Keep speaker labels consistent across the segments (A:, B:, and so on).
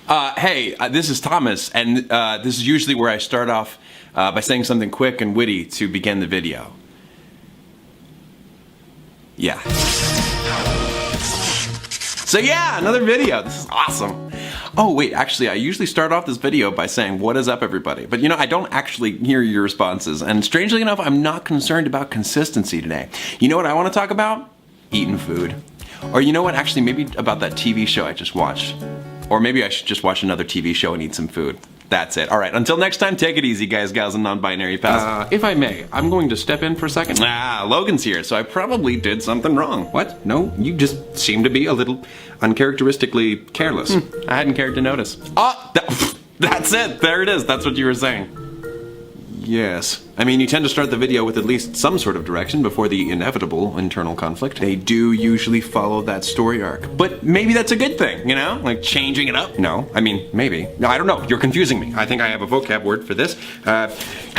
A: Hey, this is Thomas, and this is usually where I start off by saying something quick and witty to begin the video. Yeah. So yeah, another video. This is awesome. Oh wait, actually I usually start off this video by saying, what is up everybody? But you know, I don't actually hear your responses, and strangely enough, I'm not concerned about consistency today. You know what I want to talk about? Eating food. Or you know what, actually maybe about that TV show I just watched. Or maybe I should just watch another TV show and eat some food. That's it. Alright, until next time, take it easy guys, gals, and non-binary pals. If I may, I'm going to step in for a second. Logan's here, so I probably did something wrong. What? No, you just seem to be a little uncharacteristically careless. I hadn't cared to notice. That's it! There it is, that's what you were saying. Yes. I mean, you tend to start the video with at least some sort of direction before the inevitable internal conflict. They do usually follow that story arc. But maybe that's a good thing, you know? Like changing it up? No, I mean, maybe. No, I don't know. You're confusing me. I think I have a vocab word for this.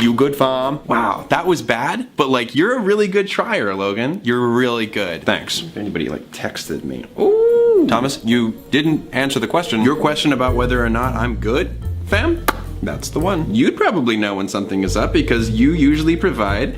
A: You good fam. Wow, that was bad, but like, you're a really good trier, Logan. You're really good. Thanks. If anybody like texted me. Ooh. Thomas, you didn't answer the question. Your question about whether or not I'm good, fam? That's the one. You'd probably know when something is up because you usually provide,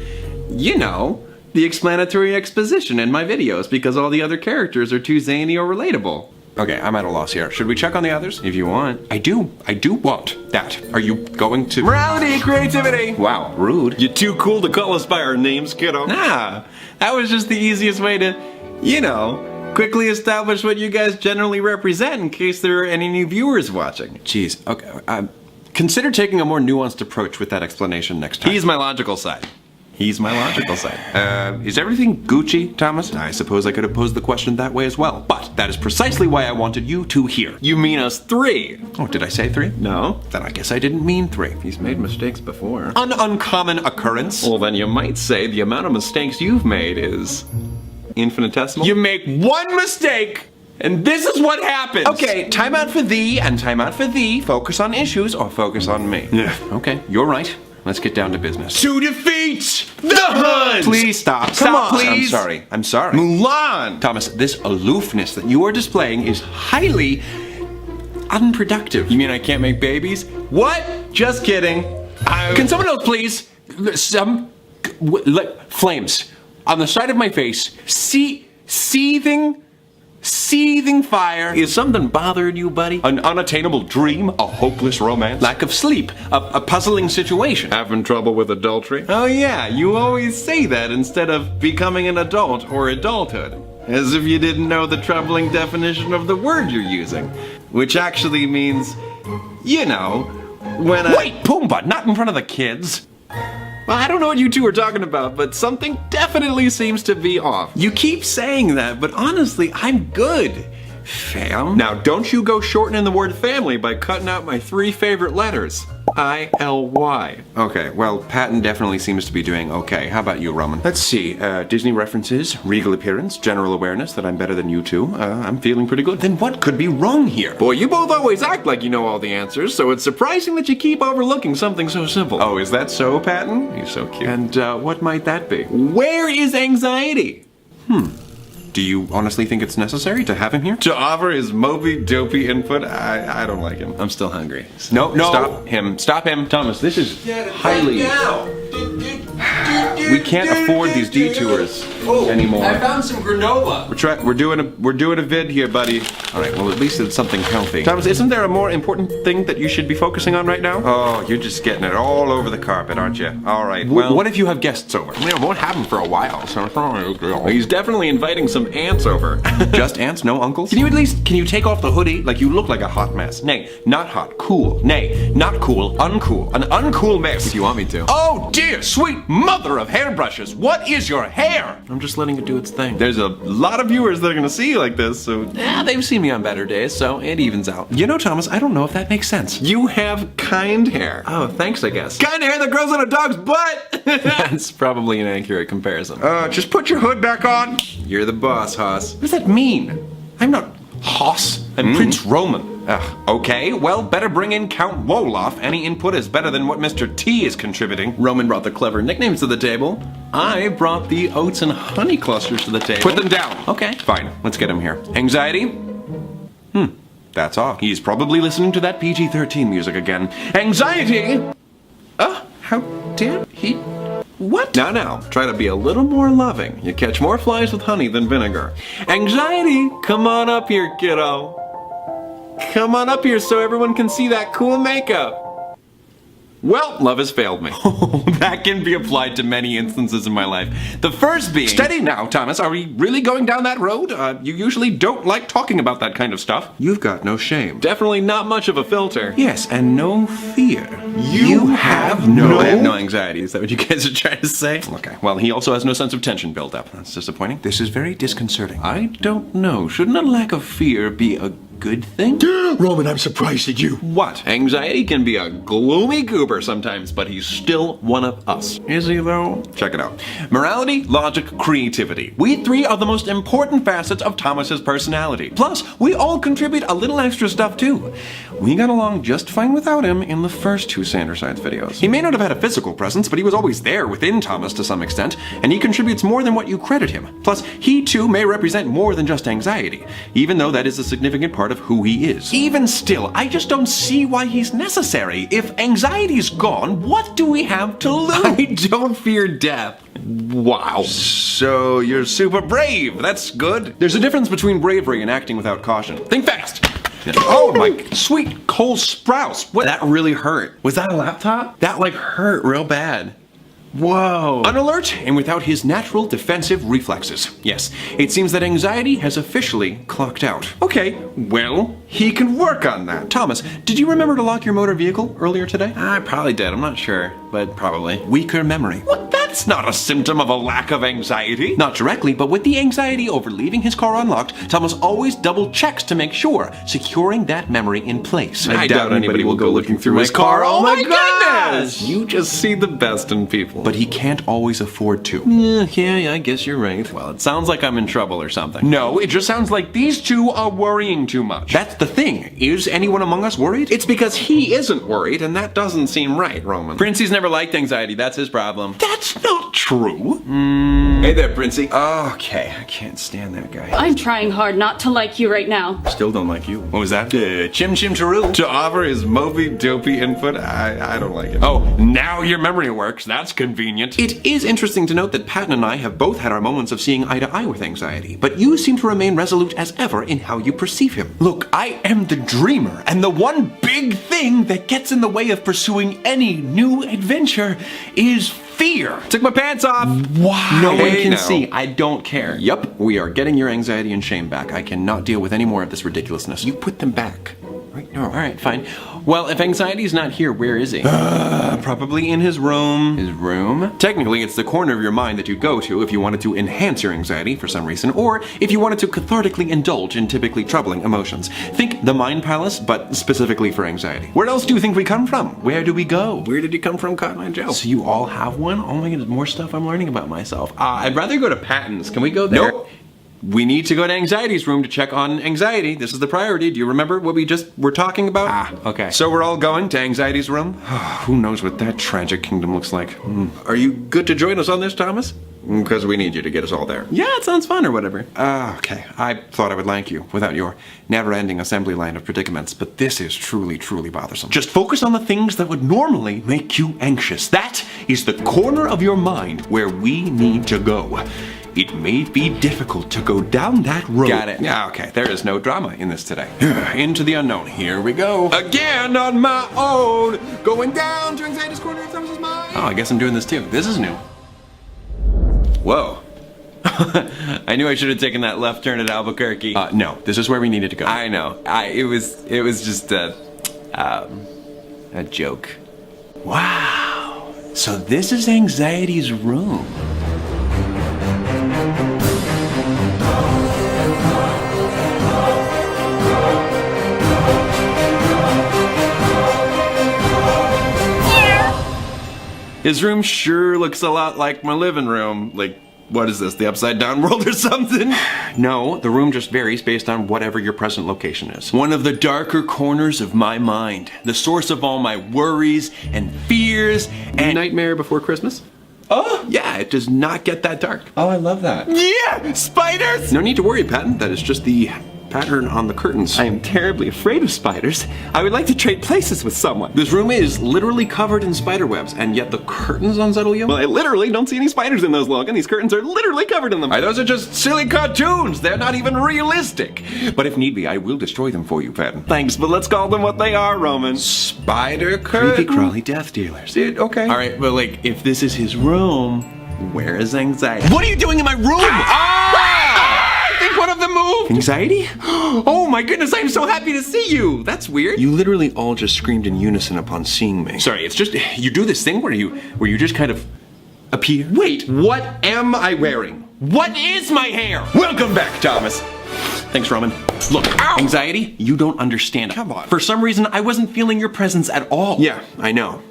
A: you know, the explanatory exposition in my videos because all the other characters are too zany or relatable. Okay, I'm at a loss here. Should we check on the others? If you want. I do want that. Are you going to? Morality, creativity! Wow, rude. You're too cool to call us by our names, kiddo. Nah, that was just the easiest way to, you know, quickly establish what you guys generally represent in case there are any new viewers watching. Jeez, okay, consider taking a more nuanced approach with that explanation next time. He's my logical side. He's my logical side. Is everything Gucci, Thomas? I suppose I could have posed the question that way as well, but that is precisely why I wanted you two here. You mean us three? Oh, did I say three? No. Then I guess I didn't mean three. He's made mistakes before. An uncommon occurrence? Well, then you might say the amount of mistakes you've made is infinitesimal. You make one mistake, and this is what happens! Okay, time out for thee, and time out for thee. Focus on issues, or focus on me. Yeah. Okay, you're right. Let's get down to business. To defeat the Huns! Please stop. Come on, please. I'm sorry. Mulan! Thomas, this aloofness that you are displaying is highly unproductive. You mean I can't make babies? What? Just kidding. Can someone else please? Flames on the side of my face. Seething fire. Is something bothering you, buddy? An unattainable dream? A hopeless romance? Lack of sleep? A puzzling situation? Having trouble with adultery? Oh yeah, you always say that instead of becoming an adult or adulthood. As if you didn't know the troubling definition of the word you're using. Which actually means, you know, when Wait, Pumbaa, not in front of the kids! Well, I don't know what you two are talking about, but something definitely seems to be off. You keep saying that, but honestly, I'm good. Fam? Now, don't you go shortening the word family by cutting out my 3 favorite letters. I-L-Y. Okay, well, Patton definitely seems to be doing okay. How about you, Roman? Let's see, Disney references, regal appearance, general awareness that I'm better than you two. I'm feeling pretty good. Then what could be wrong here? Boy, you both always act like you know all the answers, so it's surprising that you keep overlooking something so simple. Oh, is that so, Patton? He's so cute. And, what might that be? Where is anxiety? Do you honestly think it's necessary to have him here? To offer his mopey-dopey input? I don't like him. I'm still hungry. No. Stop him. Thomas, this is highly... We can't afford these detours anymore. I found some granola. We're doing a vid here, buddy. All right, well, at least it's something healthy. Thomas, isn't there a more important thing that you should be focusing on right now? Oh, you're just getting it all over the carpet, aren't you? All right, well... What if you have guests over? I won't have them for a while, so... He's definitely inviting some ants over. Just ants, no uncles? Can you take off the hoodie? Like, you look like a hot mess. Nay, not hot, cool. Nay, not cool, uncool. An uncool mess. If you want me to. Oh, dear, sweet mother of hairbrushes, what is your hair? I'm just letting it do its thing. There's a lot of viewers that are gonna see you like this, so... Yeah, they've seen me on better days, so it evens out. You know, Thomas, I don't know if that makes sense. You have kind hair. Oh, thanks, I guess. Kind hair that grows on a dog's butt! That's probably an accurate comparison. Just put your hood back on. You're the boss, Hoss. What does that mean? I'm not Hoss. I'm Prince Roman. Okay, well, better bring in Count Wolof. Any input is better than what Mr. T is contributing. Roman brought the clever nicknames to the table. I brought the oats and honey clusters to the table. Put them down. Okay. Fine, let's get him here. Anxiety? That's all. He's probably listening to that PG-13 music again. Anxiety! How dare he? What? Now, try to be a little more loving. You catch more flies with honey than vinegar. Anxiety, come on up here, kiddo. Come on up here so everyone can see that cool makeup. Well, love has failed me. That can be applied to many instances in my life. The first being... Steady now, Thomas. Are we really going down that road? You usually don't like talking about that kind of stuff. You've got no shame. Definitely not much of a filter. Yes, and no fear. You have no... I have no anxiety. Is that what you guys are trying to say? Okay, well, he also has no sense of tension built up. That's disappointing. This is very disconcerting. I don't know. Shouldn't a lack of fear be a good thing?
B: Roman, I'm surprised at you.
A: What? Anxiety can be a gloomy goober sometimes, but he's still one of us. Is he though? Check it out. Morality, logic, creativity. We three are the most important facets of Thomas's personality. Plus, we all contribute a little extra stuff too. We got along just fine without him in the first two Sandersides videos. He may not have had a physical presence, but he was always there within Thomas to some extent, and he contributes more than what you credit him. Plus, he too may represent more than just anxiety, even though that is a significant part of who he is. Even still, I just don't see why he's necessary. If anxiety's gone, what do we have to lose? I don't fear death. Wow. So you're super brave. That's good. There's a difference between bravery and acting without caution. Think fast. Oh my sweet Cole Sprouse. What? That really hurt. Was that a laptop? That hurt real bad. Whoa. Unalert and without his natural defensive reflexes. Yes, it seems that anxiety has officially clocked out. Okay, well, he can work on that. Thomas, did you remember to lock your motor vehicle earlier today? I probably did, I'm not sure, but probably. Weaker memory. What? That's not a symptom of a lack of anxiety. Not directly, but with the anxiety over leaving his car unlocked, Thomas always double checks to make sure, securing that memory in place. I doubt anybody will go looking through his car. Oh my goodness! You just see the best in people. But he can't always afford to. Yeah, I guess you're right. Well, it sounds like I'm in trouble or something. No, it just sounds like these two are worrying too much. That's the thing. Is anyone among us worried? It's because he isn't worried, and that doesn't seem right, Roman. Princey's never liked anxiety. That's his problem. That's not true. Hey there, Princey. Okay, I can't stand that guy.
C: I'm trying hard not to like you right now.
A: Still don't like you. What was that? Chim Chim Charu. To offer his Moby Dopey input, I don't like it. Oh, now your memory works. That's convenient. It is interesting to note that Patton and I have both had our moments of seeing eye to eye with anxiety, but you seem to remain resolute as ever in how you perceive him. Look, I am the dreamer, and the one big thing that gets in the way of pursuing any new adventure is fear. Took my pants off. Why? No one can see. I don't care. Yup, we are getting your anxiety and shame back. I cannot deal with any more of this ridiculousness. You put them back. Right? No. All right, fine. Well, if anxiety's not here, where is he? Probably in his room. His room? Technically, it's the corner of your mind that you'd go to if you wanted to enhance your anxiety for some reason, or if you wanted to cathartically indulge in typically troubling emotions. Think the Mind Palace, but specifically for anxiety. Where else do you think we come from? Where do we go? Where did he come from, Cotton Eye Joe? So you all have one? Oh my goodness, more stuff I'm learning about myself. I'd rather go to Patton's. Can we go there? Nope. We need to go to Anxiety's room to check on anxiety. This is the priority. Do you remember what we just were talking about? Okay. So we're all going to Anxiety's room? Who knows what that tragic kingdom looks like? Are you good to join us on this, Thomas? Because we need you to get us all there. Yeah, it sounds fun or whatever. Okay. I thought I would like you without your never-ending assembly line of predicaments, but this is truly, truly bothersome. Just focus on the things that would normally make you anxious. That is the corner of your mind where we need to go. It may be difficult to go down that road. Got it. Yeah, okay. There is no drama in this today. Into the unknown. Here we go. Again on my own. Going down to Anxiety's corner of Thomas's mind. Oh, I guess I'm doing this too. This is new. Whoa. I knew I should have taken that left turn at Albuquerque. No, this is where we needed to go. I know. It was just a joke. Wow. So this is Anxiety's room. His room sure looks a lot like my living room. Like, what is this, the upside down world or something? No, the room just varies based on whatever your present location is. One of the darker corners of my mind. The source of all my worries and fears and... Nightmare Before Christmas? Oh, yeah, it does not get that dark. Oh, I love that. Yeah, spiders! No need to worry, Patton. That is just the pattern on the curtains.
D: I am terribly afraid of spiders. I would like to trade places with someone.
A: This room is literally covered in spider webs, and yet the curtains unsettle you?
D: Well, I literally don't see any spiders in those, Logan. These curtains are literally covered in them.
A: Those are just silly cartoons. They're not even realistic. But if need be, I will destroy them for you, Patton.
D: Thanks, but let's call them what they are, Roman.
A: Spider curtain?
D: Creepy crawly death dealers.
A: Okay.
D: All right, but like, if this is his room, where is anxiety?
A: What are you doing in my room? I think one of them moved.
D: Anxiety?
A: Oh my goodness, I'm so happy to see you. That's weird.
D: You literally all just screamed in unison upon seeing me.
A: Sorry, it's just you do this thing where you just kind of appear. Wait, what am I wearing? What is my hair? Welcome back, Thomas. Thanks, Roman. Look, anxiety, you don't understand.
D: Come on.
A: For some reason, I wasn't feeling your presence at all.
D: Yeah, I know.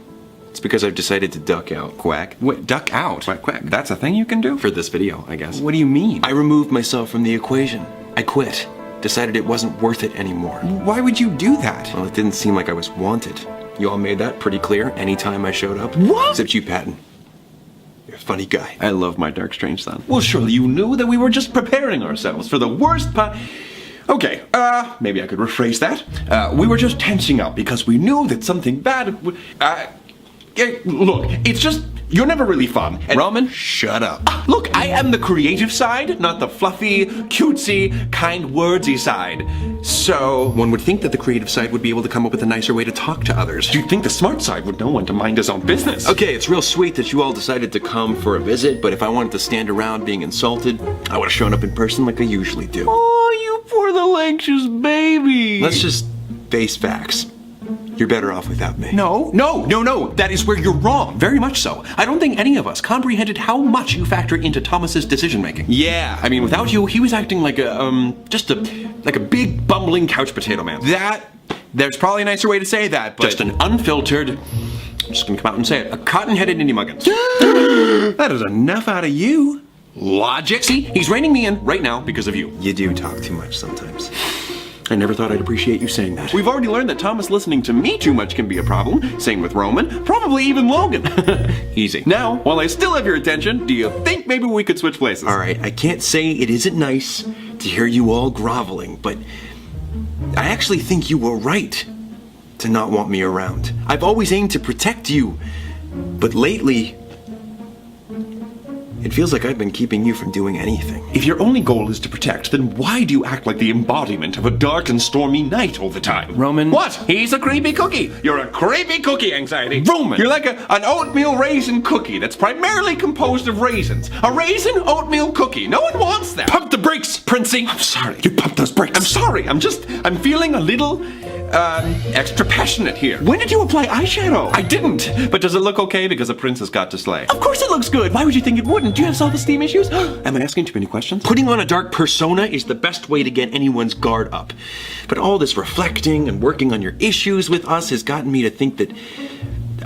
D: It's because I've decided to duck out. Quack.
A: Wait, duck out?
D: Quack, quack.
A: That's a thing you can do?
D: For this video, I guess.
A: What do you mean?
D: I removed myself from the equation. I quit. Decided it wasn't worth it anymore.
A: Why would you do that?
D: Well, it didn't seem like I was wanted. You all made that pretty clear anytime I showed up.
A: What?
D: Except you, Patton. You're a funny guy.
A: I love my dark, strange son. Well, surely you knew that we were just preparing ourselves for the worst Okay, maybe I could rephrase that. We were just tensing up because we knew that something bad would... Look, it's just... You're never really fun. And
D: Roman, shut up.
A: Look, I am the creative side, not the fluffy, cutesy, kind wordsy side. So...
D: One would think that the creative side would be able to come up with a nicer way to talk to others.
A: You'd think the smart side would know when to mind his own business.
D: Okay, it's real sweet that you all decided to come for a visit, but if I wanted to stand around being insulted, I would have shown up in person like I usually do.
A: Oh, you poor little anxious baby.
D: Let's just face facts. You're better off without me.
A: No. That is where you're wrong. Very much so. I don't think any of us comprehended how much you factor into Thomas's decision making.
D: Yeah.
A: I mean, without you, he was acting like a big bumbling couch potato man. There's probably a nicer way to say that, but just an unfiltered, I'm just gonna come out and say it, a cotton-headed indie muggins.
D: That is enough out of you.
A: Logic. See, he's reining me in right now because of you.
D: You do talk too much sometimes.
A: I never thought I'd appreciate you saying that. We've already learned that Thomas listening to me too much can be a problem. Same with Roman, probably even Logan.
D: Easy.
A: Now, while I still have your attention, do you think maybe we could switch places?
D: All right, I can't say it isn't nice to hear you all groveling, but I actually think you were right to not want me around. I've always aimed to protect you, but lately, it feels like I've been keeping you from doing anything.
A: If your only goal is to protect, then why do you act like the embodiment of a dark and stormy night all the time?
D: Roman.
A: What? He's a creepy cookie. You're a creepy cookie, Anxiety. Roman. You're like an oatmeal raisin cookie that's primarily composed of raisins. A raisin oatmeal cookie. No one wants that. Pump the brakes, Princey. I'm sorry. You pumped those brakes. I'm sorry. I'm feeling a little, extra passionate here. When did you apply eyeshadow? I didn't. But does it look okay because a prince has got to slay? Of course it looks good. Why would you think it wouldn't? Do you have self-esteem issues? Am I asking too many questions?
D: Putting on a dark persona is the best way to get anyone's guard up. But all this reflecting and working on your issues with us has gotten me to think that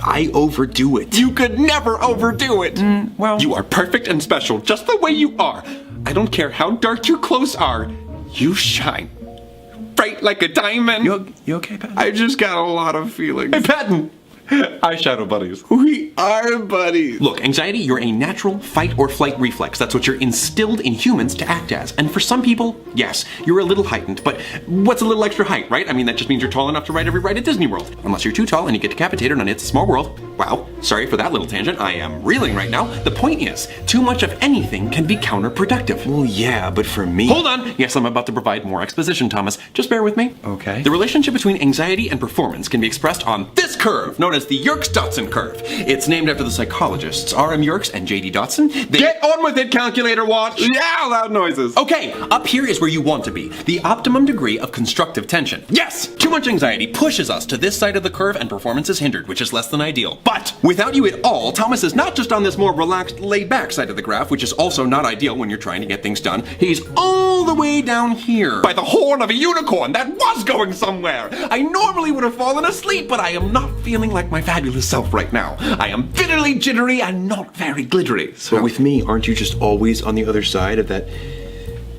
D: I overdo it.
A: You could never overdo it. Well, you are perfect and special just the way you are. I don't care how dark your clothes are. You shine. Bright like a diamond.
D: You okay, Patton?
A: I just got a lot of feelings. Hey, Patton. Eyeshadow buddies. We are buddies. Look, Anxiety, you're a natural fight or flight reflex. That's what you're instilled in humans to act as. And for some people, yes, you're a little heightened. But what's a little extra height, right? I mean, that just means you're tall enough to ride every ride at Disney World. Unless you're too tall and you get decapitated on It's a Small World. Wow, sorry for that little tangent. I am reeling right now. The point is, too much of anything can be counterproductive.
D: Well, yeah, but for me...
A: Hold on. Yes, I'm about to provide more exposition, Thomas. Just bear with me.
D: Okay.
A: The relationship between anxiety and performance can be expressed on this curve, known as the Yerkes-Dodson curve. It's named after the psychologists R.M. Yerkes and J.D. Dodson. Get on with it, calculator watch! Yeah, loud noises. Okay, up here is where you want to be. The optimum degree of constructive tension. Yes! Too much anxiety pushes us to this side of the curve and performance is hindered, which is less than ideal. But without you at all, Thomas is not just on this more relaxed, laid-back side of the graph, which is also not ideal when you're trying to get things done. He's all the way down here. By the horn of a unicorn that was going somewhere! I normally would have fallen asleep, but I am not feeling like my fabulous self right now. I am bitterly jittery and not very glittery. So
D: But with me, aren't you just always on the other side of that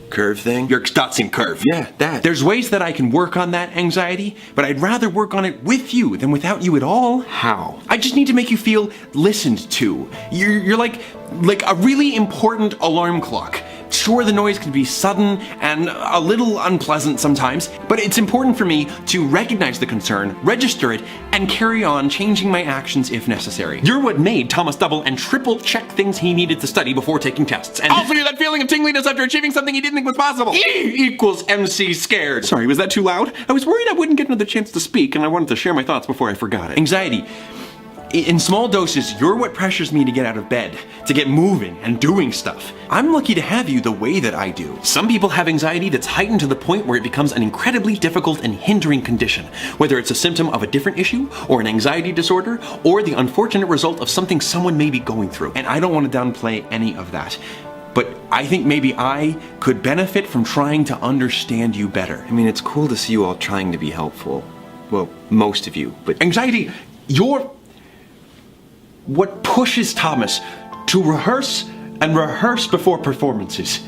D: curve thing?
A: Yerkes-Dodson curve.
D: Yeah, that.
A: There's ways that I can work on that anxiety, but I'd rather work on it with you than without you at all.
D: How?
A: I just need to make you feel listened to. You're like a really important alarm clock. Sure, the noise can be sudden and a little unpleasant sometimes, but it's important for me to recognize the concern, register it, and carry on changing my actions if necessary. You're what made Thomas double and triple check things he needed to study before taking tests, and also that feeling of tingliness after achieving something he didn't think was possible. E equals MC scared. Sorry, was that too loud? I was worried I wouldn't get another chance to speak, and I wanted to share my thoughts before I forgot it. Anxiety. In small doses, you're what pressures me to get out of bed, to get moving and doing stuff. I'm lucky to have you the way that I do. Some people have anxiety that's heightened to the point where it becomes an incredibly difficult and hindering condition, whether it's a symptom of a different issue, or an anxiety disorder, or the unfortunate result of something someone may be going through. And I don't want to downplay any of that. But I think maybe I could benefit from trying to understand you better.
D: I mean, it's cool to see you all trying to be helpful. Well, most of you, but
A: Anxiety, you're what pushes Thomas to rehearse and rehearse before performances.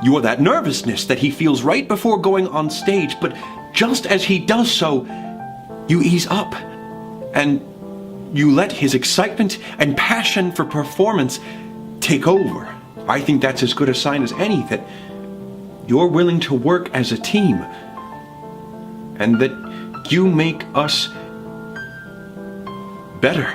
A: You are that nervousness that he feels right before going on stage, but just as he does so, you ease up and you let his excitement and passion for performance take over. I think that's as good a sign as any that you're willing to work as a team and that you make us better.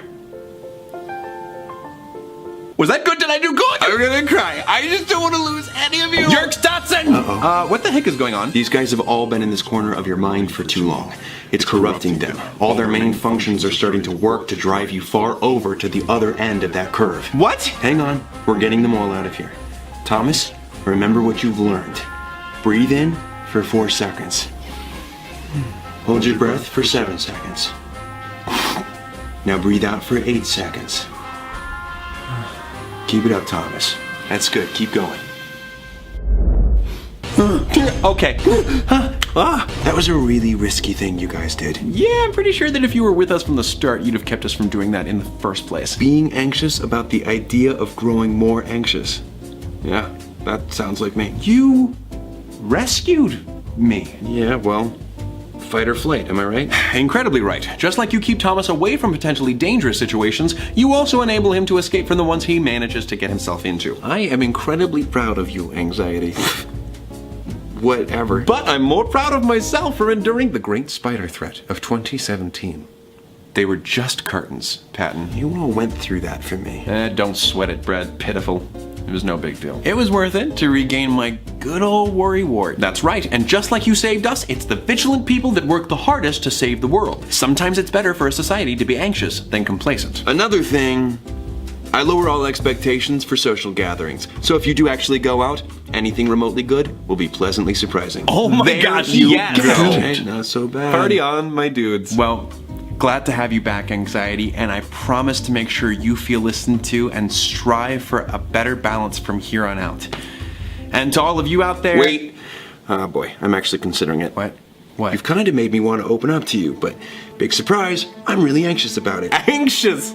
A: Was that good? Did I do good? I'm gonna cry. I just don't want to lose any of you. Yerk Dotson! What the heck is going on?
D: these guys have all been in this corner of your mind for too long. It's corrupting them. All their main functions are starting to work to drive you far over to the other end of that curve.
A: What?
D: Hang on, we're getting them all out of here. Thomas, remember what you've learned. Breathe in for 4 seconds. Hold your breath for 7 seconds. Now breathe out for 8 seconds. Keep it up, Thomas. That's good. Keep going.
A: Okay.
D: That was a really risky thing you guys did.
A: Yeah, I'm pretty sure that if you were with us from the start, you'd have kept us from doing that in the first place.
D: Being anxious about the idea of growing more anxious. Yeah, that sounds like me.
A: You rescued me.
D: Yeah, well, fight or flight, am I right?
A: Incredibly right. Just like you keep Thomas away from potentially dangerous situations, you also enable him to escape from the ones he manages to get himself into.
D: I am incredibly proud of you, Anxiety. Whatever.
A: But I'm more proud of myself for enduring the great spider threat of 2017. They were just curtains, Patton.
D: You all went through that for me.
A: Don't sweat it, Brad. Pitiful. It was no big deal. It was worth it to regain my good old worry wart. That's right, and just like you saved us, it's the vigilant people that work the hardest to save the world. Sometimes it's better for a society to be anxious than complacent.
D: Another thing, I lower all expectations for social gatherings. So if you do actually go out, anything remotely good will be pleasantly surprising.
A: Oh my
D: There
A: gosh,
D: you
A: yes!
D: go. Okay, not so bad.
A: Party on, my dudes. Well, glad to have you back, Anxiety, and I promise to make sure you feel listened to and strive for a better balance from here on out. And to all of you out there...
D: Wait. Oh boy, I'm actually considering it.
A: What? What?
D: You've kind of made me want to open up to you, but big surprise, I'm really anxious about it.
A: Anxious?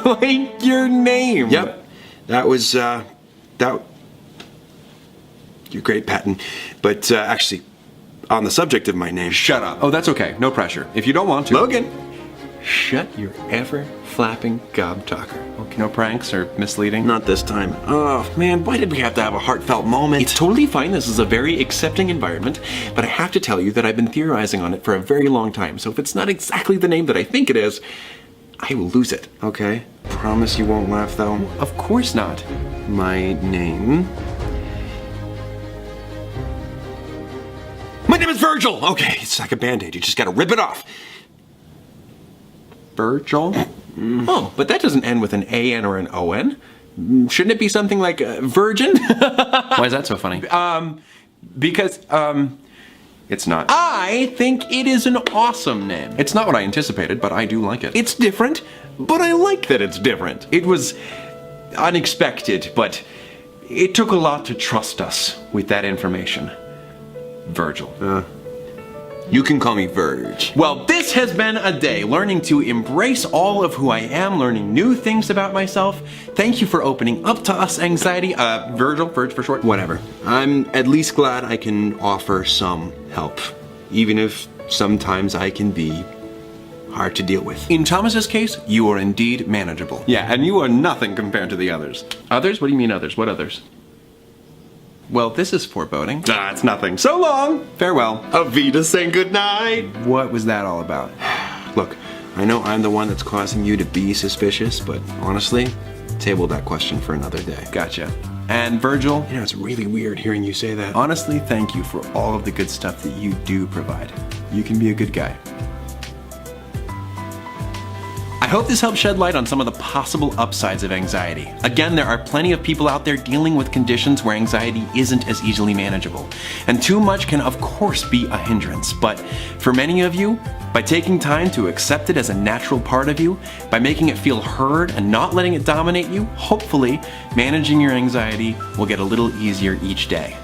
A: Like your name.
D: Yep. That was, You're great, Patton. But, actually, on the subject of my name...
A: Shut up. Oh, that's okay. No pressure. If you don't want to...
D: Logan!
A: Shut your ever-flapping gob talker. Okay. No pranks or misleading?
D: Not this time. Oh, man, why did we have to have a heartfelt moment?
A: It's totally fine. This is a very accepting environment, but I have to tell you that I've been theorizing on it for a very long time, so if it's not exactly the name that I think it is, I will lose it.
D: Okay. Promise you won't laugh, though?
A: Of course not.
D: My name... My name is Virgil! Okay, it's like a Band-Aid. You just gotta rip it off.
A: Virgil? Oh, but that doesn't end with an A-N or an O-N. Shouldn't it be something like Virgin? Why is that so funny? Because it's not. I think it is an awesome name. It's not what I anticipated, but I do like it. It's different, but I like that it's different. It was unexpected, but it took a lot to trust us with that information. Virgil.
D: You can call me Verge.
A: Well, this has been a day learning to embrace all of who I am, learning new things about myself. Thank you for opening up to us, Anxiety. Virgil, Verge for short.
D: Whatever. I'm at least glad I can offer some help, even if sometimes I can be hard to deal with.
A: In Thomas's case, you are indeed manageable. Yeah, and you are nothing compared to the others. Others? What do you mean others? What others? Well, this is foreboding.
D: Ah, it's nothing. So long.
A: Farewell.
D: Avita saying goodnight.
A: What was that all about?
D: Look, I know I'm the one that's causing you to be suspicious, but honestly, table that question for another day.
A: Gotcha. And Virgil,
D: You know, it's really weird hearing you say that.
A: honestly, thank you for all of the good stuff that you do provide. You can be a good guy. I hope this helps shed light on some of the possible upsides of anxiety. Again, there are plenty of people out there dealing with conditions where anxiety isn't as easily manageable. And too much can of course be a hindrance, but for many of you, by taking time to accept it as a natural part of you, by making it feel heard and not letting it dominate you, hopefully managing your anxiety will get a little easier each day.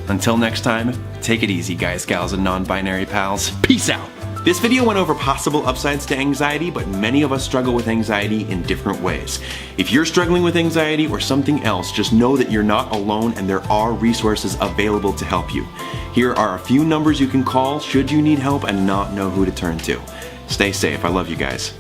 A: Until next time, take it easy guys, gals, and non-binary pals. Peace out! This video went over possible upsides to anxiety, but many of us struggle with anxiety in different ways. If you're struggling with anxiety or something else, just know that you're not alone and there are resources available to help you. Here are a few numbers you can call should you need help and not know who to turn to. Stay safe. I love you guys.